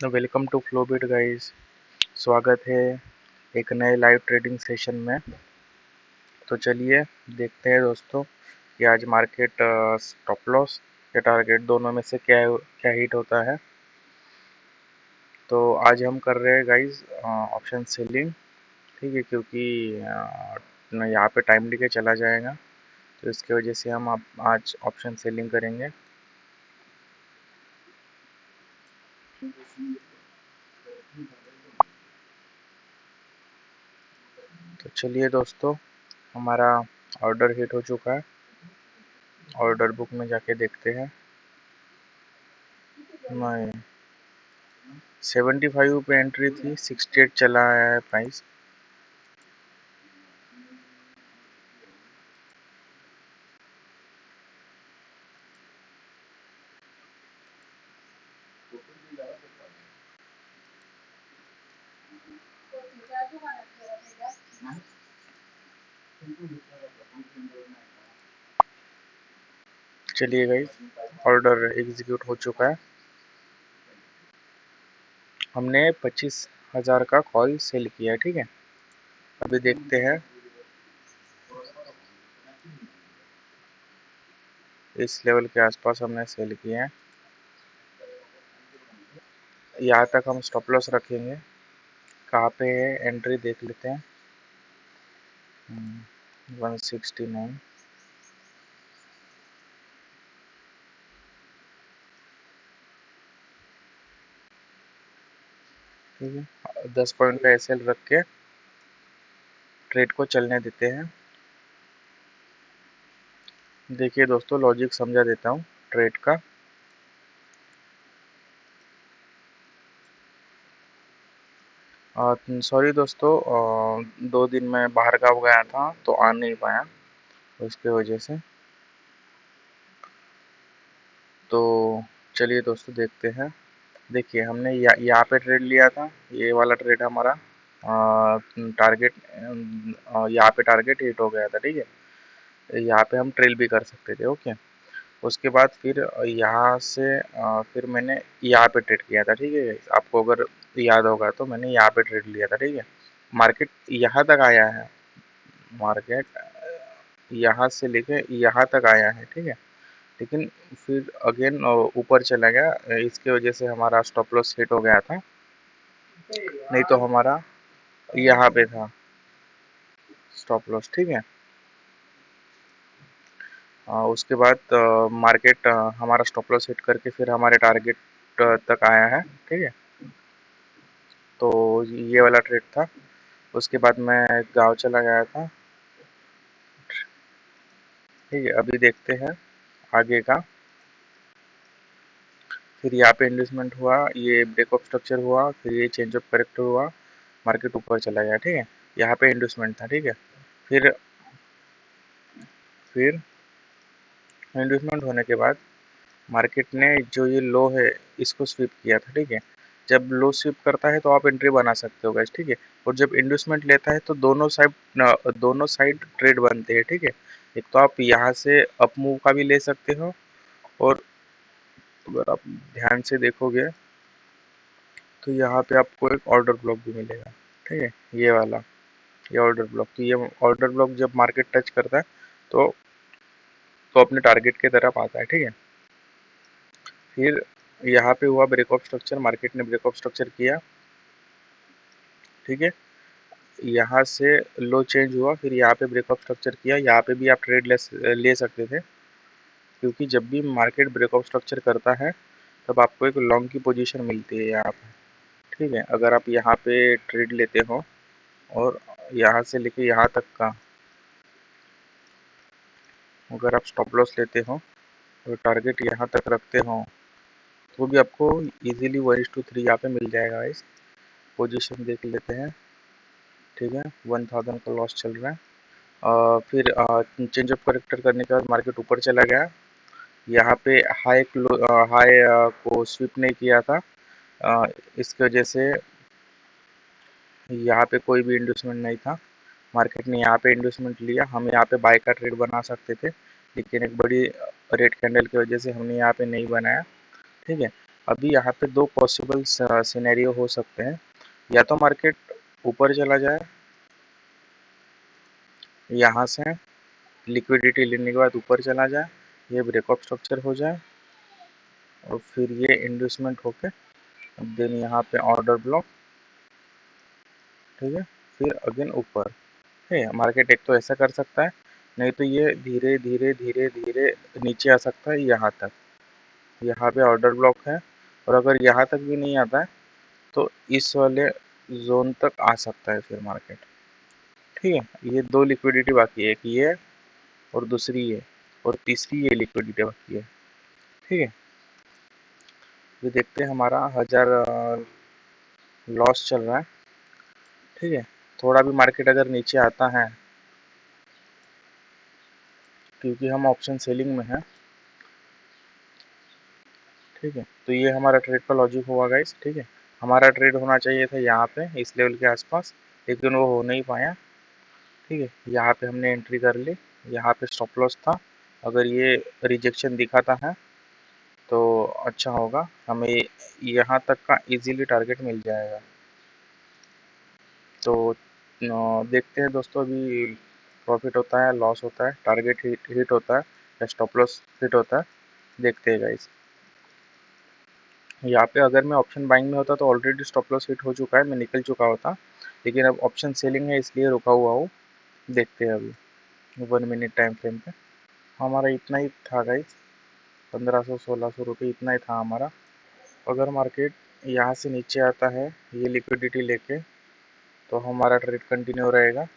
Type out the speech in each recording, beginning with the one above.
Welcome to फ्लोबिट guys. स्वागत है एक नए लाइव ट्रेडिंग सेशन में। तो चलिए देखते हैं दोस्तों कि आज मार्केट स्टॉप लॉस या टारगेट दोनों में से क्या क्या हिट होता है। तो आज हम कर रहे हैं गाइस ऑप्शन सेलिंग, ठीक है, क्योंकि यहाँ पे टाइम लेके चला जाएगा, तो इसकी वजह से हम आज ऑप्शन सेलिंग करेंगे। तो चलिए दोस्तों, हमारा ऑर्डर हिट हो चुका है। ऑर्डर बुक में जाके देखते हैं। नहीं, 75 पे एंट्री थी, 68 चला आया है प्राइस। चलिए गाइस, ऑर्डर एग्जीक्यूट हो चुका है। हमने 25,000 का कॉल सेल किया, ठीक है। अभी देखते हैं, इस लेवल के आसपास हमने सेल किया है। यहाँ तक हम स्टॉप लॉस रखेंगे। कहाँ पे है एंट्री देख लेते हैं। 169, ठीक है। 10 पॉइंट का एसएल रख के ट्रेड को चलने देते हैं। देखिए दोस्तों, लॉजिक समझा देता हूँ ट्रेड का। सॉरी दोस्तों, 2 दिन मैं बाहर गाँव गया था तो आ नहीं पाया, उसके वजह से। तो चलिए दोस्तों देखते हैं। देखिए, हमने यहाँ पे ट्रेड लिया था, ये वाला ट्रेड हमारा टारगेट, यहाँ पे टारगेट हिट हो गया था, ठीक है। यहाँ पे हम ट्रेल भी कर सकते थे, ओके। उसके बाद फिर यहाँ से फिर मैंने यहाँ पे ट्रेड किया था, ठीक है। आपको अगर याद होगा तो मैंने यहाँ पे ट्रेड लिया था, ठीक है। मार्केट यहाँ तक आया है, मार्केट यहाँ से लेके यहाँ तक आया है, ठीक है। लेकिन फिर अगेन ऊपर चला गया, इसकी वजह से हमारा स्टॉप लॉस हिट हो गया था। नहीं तो हमारा यहाँ पे था स्टॉप लॉस, ठीक है। उसके बाद मार्केट हमारा स्टॉप लॉस हिट करके फिर हमारे टारगेट तक आया है, ठीक है। तो ये वाला ट्रेड था। उसके बाद मैं गांव चला गया था, ठीक है। अभी देखते हैं आगे का। फिर यहाँ पे इन्वेस्टमेंट हुआ, ये ब्रेक ऑफ स्ट्रक्चर हुआ, फिर ये चेंज ऑफ करेक्टर हुआ, मार्केट ऊपर चला गया, ठीक है। यहाँ पे इन्वेस्टमेंट था, ठीक है। फिर इन्वेस्टमेंट होने के बाद मार्केट ने जो ये लो है इसको स्वीप किया था, ठीक है। जब लो स्वीप करता है तो आप एंट्री बना सकते हो गाइस, ठीक है। और जब इन्वेस्टमेंट लेता है तो दोनों साइड ट्रेड बनते हैं, ठीक है। एक तो आप यहाँ से अप मूव का भी ले सकते हो, और अगर आप ध्यान से देखोगे तो यहाँ पे आपको एक ऑर्डर ब्लॉक भी मिलेगा, ठीक है। ये वाला, ये ऑर्डर ब्लॉक, तो ये ऑर्डर ब्लॉक जब मार्केट टच करता है तो अपने टारगेट की तरफ आता है, ठीक है। फिर यहाँ पे हुआ ब्रेक ऑफ स्ट्रक्चर, मार्केट ने ब्रेक ऑफ स्ट्रक्चर किया, ठीक है। यहाँ से लो चेंज हुआ, फिर यहाँ पे ब्रेक ऑफ स्ट्रक्चर किया, यहाँ पे भी आप ट्रेड ले सकते थे, क्योंकि जब भी मार्केट ब्रेक ऑफ स्ट्रक्चर करता है तब आपको एक लॉन्ग की पोजीशन मिलती है यहाँ पे, ठीक है। अगर आप यहाँ पे ट्रेड लेते हो और यहाँ से लेके यहाँ तक का अगर आप स्टॉप लॉस लेते हो और टारगेट यहाँ तक रखते हो, तो भी आपको इजीली 1:3 यहाँ पे मिल जाएगा। इस पोजीशन देख लेते हैं, ठीक है। 1000 का लॉस चल रहा है। फिर चेंज ऑफ करेक्टर करने के बाद मार्केट ऊपर चला गया। यहाँ पे हाई को स्वीप नहीं किया था, अ, इसकी वजह से यहाँ पे कोई भी इंड्यूसमेंट नहीं था। मार्केट ने यहाँ पे इंड्यूसमेंट लिया, हम यहाँ पे बाय का ट्रेड बना सकते थे, लेकिन एक बड़ी रेड कैंडल की वजह से हमने यहाँ पे नहीं बनाया, ठीक है। अभी यहाँ पे दो पॉसिबल सिनेरियो हो सकते हैं, या तो मार्केट ऊपर चला जाए यहाँ से, लिक्विडिटी लेने के बाद ऊपर चला जाए, ये ब्रेकआउट स्ट्रक्चर हो जाए और फिर ये इंड्यूसमेंट होके देन यहाँ पे ऑर्डर ब्लॉक, ठीक है, फिर अगेन ऊपर है। मार्केट एक तो ऐसा कर सकता है, नहीं तो ये धीरे धीरे धीरे धीरे नीचे आ सकता है यहाँ तक, यहाँ पे ऑर्डर ब्लॉक है, और अगर यहाँ तक भी नहीं आता है तो इस वाले जोन तक आ सकता है फिर मार्केट, ठीक है। ये दो लिक्विडिटी बाकी है, एक ये और दूसरी ये, और तीसरी ये लिक्विडिटी बाकी है, ठीक है। ये देखते हैं, हमारा 1000 लॉस चल रहा है, ठीक है। थोड़ा भी मार्केट अगर नीचे आता है, क्योंकि हम ऑप्शन सेलिंग में है, ठीक है, तो ये हमारा ट्रेड का लॉजिक हुआ गाइस, ठीक है। हमारा ट्रेड होना चाहिए था यहाँ पे इस लेवल के आसपास, लेकिन वो हो नहीं पाया, ठीक है। यहाँ पे हमने एंट्री कर ली, यहाँ पे स्टॉप लॉस था, अगर ये रिजेक्शन दिखाता है तो अच्छा होगा, हमें यहाँ तक का इजीली टारगेट मिल जाएगा। तो देखते हैं दोस्तों, अभी प्रॉफिट होता है, लॉस होता है, टारगेट हिट होता है या स्टॉप लॉस हिट होता है, देखते हैं गाइस। यहाँ पे अगर मैं ऑप्शन बाइंग में होता तो ऑलरेडी स्टॉप लॉस हिट हो चुका है, मैं निकल चुका होता, लेकिन अब ऑप्शन सेलिंग है इसलिए रुका हुआ हूँ। देखते हैं अभी 1 मिनट टाइम फ्रेम पे, हमारा इतना ही था गाइस, 1500-1600 रुपये इतना ही था हमारा। अगर मार्केट यहाँ से नीचे आता है ये लिक्विडिटी लेके, तो हमारा ट्रेड कंटिन्यू रहेगा।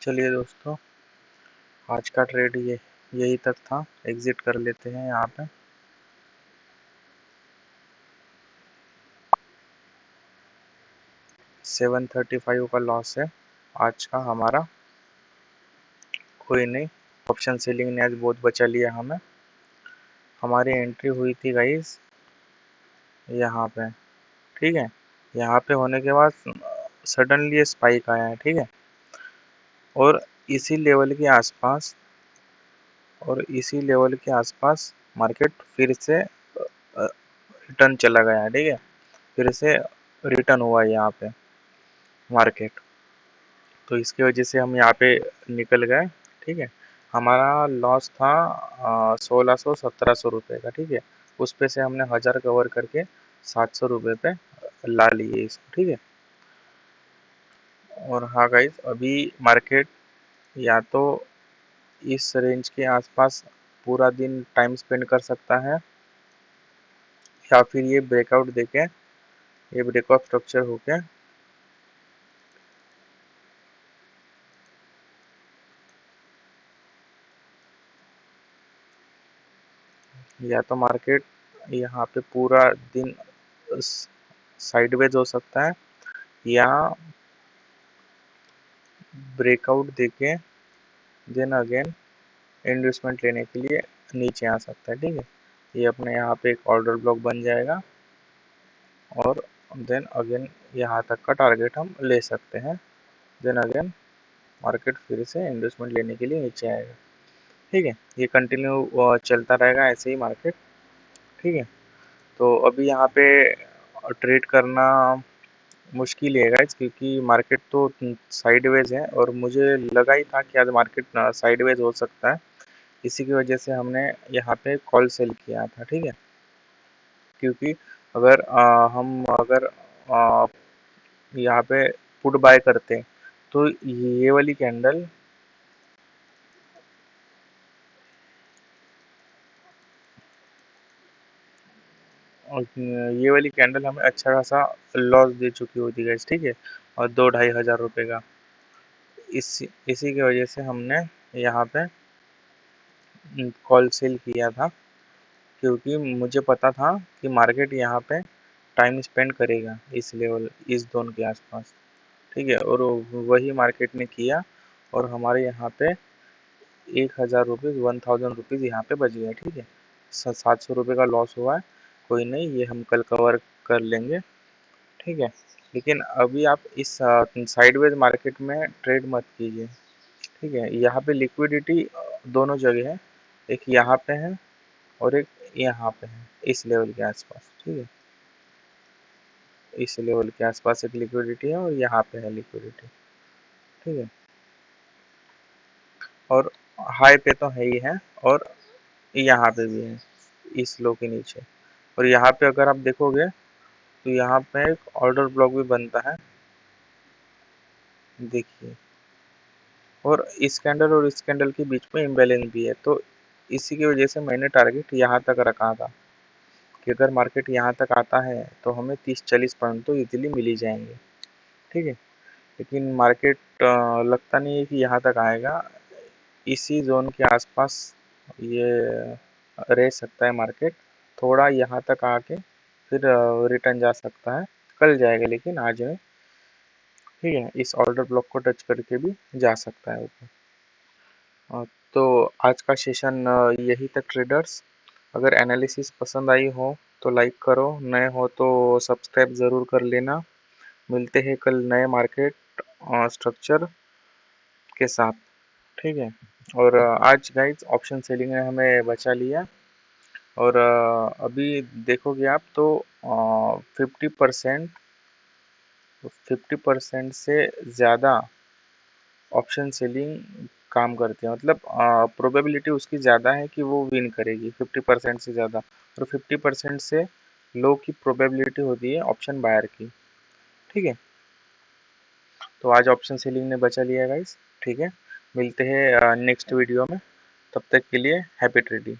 चलिए दोस्तों, आज का ट्रेड यही तक था। एग्जिट कर लेते हैं यहाँ पे। 735 का लॉस है आज का हमारा। कोई नहीं, ऑप्शन सेलिंग ने आज बहुत बचा लिया हमें। हमारी एंट्री हुई थी गाइस यहाँ पे, ठीक है। यहाँ पे होने के बाद सडनली स्पाइक आया है, ठीक है। और इसी लेवल के आसपास और इसी लेवल के आसपास मार्केट फिर से रिटर्न चला गया है, ठीक है। फिर से रिटर्न हुआ है यहाँ पे मार्केट। तो इसकी वजह से हम यहाँ पे निकल गए, ठीक है। हमारा लॉस था 1600-1700 रुपये का, ठीक है। उस पे से हमने 1000 कवर करके 700 रुपये पे ला लिए इसको, ठीक है। और हाँ गाइस, अभी मार्केट या तो इस रेंज के आसपास पूरा दिन टाइम स्पेंड कर सकता है, या फिर ये ब्रेकआउट देके, ये ब्रेकआउट स्ट्रक्चर होके या तो मार्केट यहाँ पे पूरा दिन साइडवेज हो सकता है, या ब्रेकआउट देके देन अगेन इन्वेस्टमेंट लेने के लिए नीचे आ सकता है, ठीक है। ये अपने यहाँ पे एक ऑर्डर ब्लॉक बन जाएगा, और देन अगेन यहाँ तक का टारगेट हम ले सकते हैं। देन अगेन मार्केट फिर से इन्वेस्टमेंट लेने के लिए नीचे आएगा, ठीक है। ये कंटिन्यू चलता रहेगा ऐसे ही मार्केट, ठीक है। तो अभी यहाँ पे ट्रेड करना मुश्किल है गाइस, क्योंकि मार्केट तो साइडवेज है, और मुझे लगा ही था कि आज मार्केट साइडवेज हो सकता है। इसी की वजह से हमने यहाँ पे कॉल सेल किया था, ठीक है। क्योंकि अगर हम अगर यहाँ पे पुट बाय करते, तो ये वाली कैंडल हमें अच्छा खासा लॉस दे चुकी होती है, ठीक है। और 2-2.5 हज़ार रुपये का, इसी की वजह से हमने यहाँ पे कॉल सेल किया था, क्योंकि मुझे पता था कि मार्केट यहाँ पे टाइम स्पेंड करेगा इस लेवल, इस जोन के आसपास, ठीक है। और वही मार्केट ने किया, और हमारे यहाँ पे 1000 रुपीज़ 1000 रुपीज़ यहाँ पे बच गया, ठीक है। 700 रुपये का लॉस हुआ है, कोई नहीं, ये हम कल कवर कर लेंगे, ठीक है। लेकिन अभी आप इस साइडवेज मार्केट में ट्रेड मत कीजिए, ठीक है। यहाँ पे लिक्विडिटी दोनों जगह है, एक यहाँ पे है और एक यहाँ पे है, इस लेवल के आसपास, ठीक है। इस लेवल के आसपास एक लिक्विडिटी है, और यहाँ पे है लिक्विडिटी, ठीक है। और हाई पे तो है ही है, और यहाँ पे भी है इस लो के नीचे। और यहाँ पे अगर आप देखोगे तो यहाँ पे एक ऑर्डर ब्लॉक भी बनता है, देखिए। और इस कैंडल और इस कैंडल के बीच में इम्बैलेंस भी है, तो इसी की वजह से मैंने टारगेट यहाँ तक रखा था कि अगर मार्केट यहाँ तक आता है तो हमें 30-40 पॉइंट तो इजीली मिल ही जाएंगे, ठीक है। लेकिन मार्केट लगता नहीं है कि यहाँ तक आएगा। इसी जोन के आसपास ये रह सकता है मार्केट, थोड़ा यहाँ तक आके फिर रिटर्न जा सकता है, कल जाएगा, लेकिन आज नहीं, ठीक है। इस ऑर्डर ब्लॉक को टच करके भी जा सकता है ऊपर। तो आज का सेशन यही तक ट्रेडर्स। अगर एनालिसिस पसंद आई हो तो लाइक करो, नए हो तो सब्सक्राइब ज़रूर कर लेना। मिलते हैं कल नए मार्केट स्ट्रक्चर के साथ, ठीक है। और आज गाइज ऑप्शन सेलिंग ने हमें बचा लिया, और अभी देखोगे आप तो 50% 50% से ज़्यादा ऑप्शन सेलिंग काम करती है, मतलब प्रोबेबिलिटी उसकी ज़्यादा है कि वो विन करेगी 50% से ज़्यादा, और 50% से लो की प्रोबेबिलिटी होती है ऑप्शन बायर की, ठीक है। तो आज ऑप्शन सेलिंग ने बचा लिया गाइस, ठीक है। मिलते हैं नेक्स्ट वीडियो में, तब तक के लिए हैप्पी ट्रेडिंग।